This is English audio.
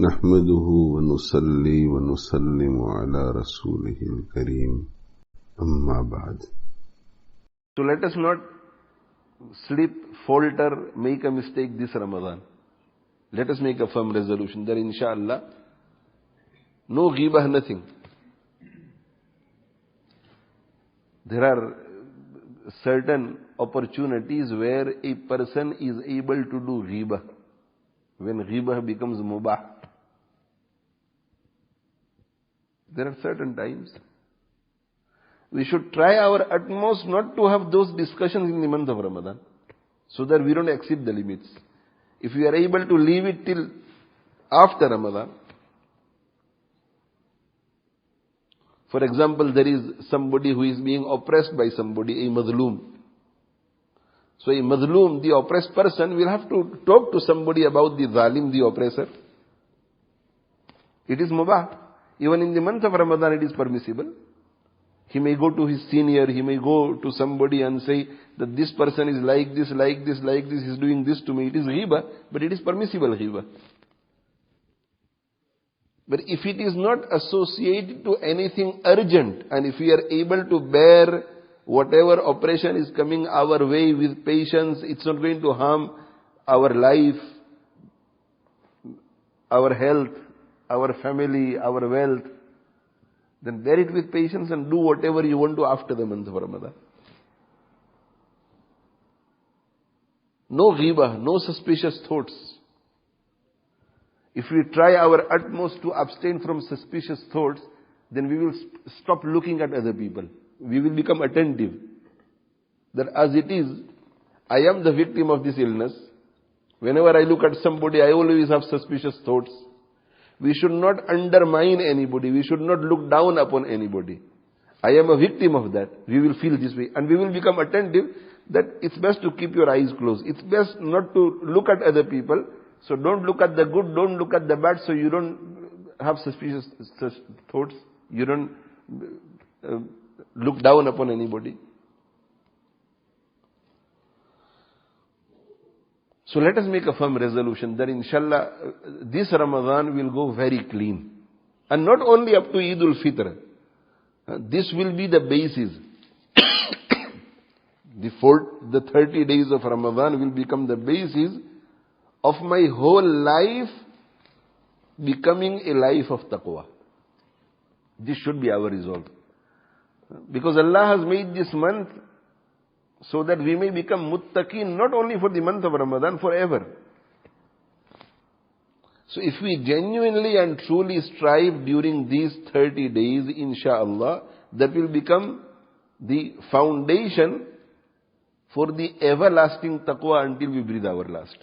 نحمده ونصلي ونسلم على رسوله الكريم أما بعد. So let us not slip, falter, make a mistake this Ramadan. Let us make a firm resolution that inshallah, no Geebah, nothing. There are certain opportunities where a person is able to do Geebah, when Geebah becomes mubah. There are certain times. We should try our utmost not to have those discussions in the month of Ramadan, so that we don't exceed the limits. If we are able to leave it till after Ramadan. For example, there is somebody who is being oppressed by somebody, a madhloom. So a madhloom, the oppressed person, will have to talk to somebody about the zalim, the oppressor. It is mubah. Even in the month of Ramadan, it is permissible. He may go to his senior, he may go to somebody and say that this person is like this, like this, like this, he is doing this to me. It is Geebah, but it is permissible Geebah. But if it is not associated to anything urgent, and if we are able to bear whatever oppression is coming our way with patience, it's not going to harm our life, our health, our family, our wealth, then bear it with patience and do whatever you want to after the month of Ramadan. No Geebah, no suspicious thoughts. If we try our utmost to abstain from suspicious thoughts, then we will stop looking at other people. We will become attentive. That as it is, I am the victim of this illness. Whenever I look at somebody, I always have suspicious thoughts. We should not undermine anybody. We should not look down upon anybody. I am a victim of that. We will feel this way. And we will become attentive that it's best to keep your eyes closed. It's best not to look at other people. So don't look at the good, don't look at the bad, so you don't have suspicious thoughts. You don't look down upon anybody. So let us make a firm resolution that inshallah this Ramadan will go very clean. And not only up to Eid al-Fitr. This will be the basis. The 30 days of Ramadan will become the basis of my whole life becoming a life of taqwa. This should be our resolve. Because Allah has made this month so that we may become muttaqeen not only for the month of Ramadan, forever. So if we genuinely and truly strive during these 30 days, insha'Allah, that will become the foundation for the everlasting taqwa until we breathe our last.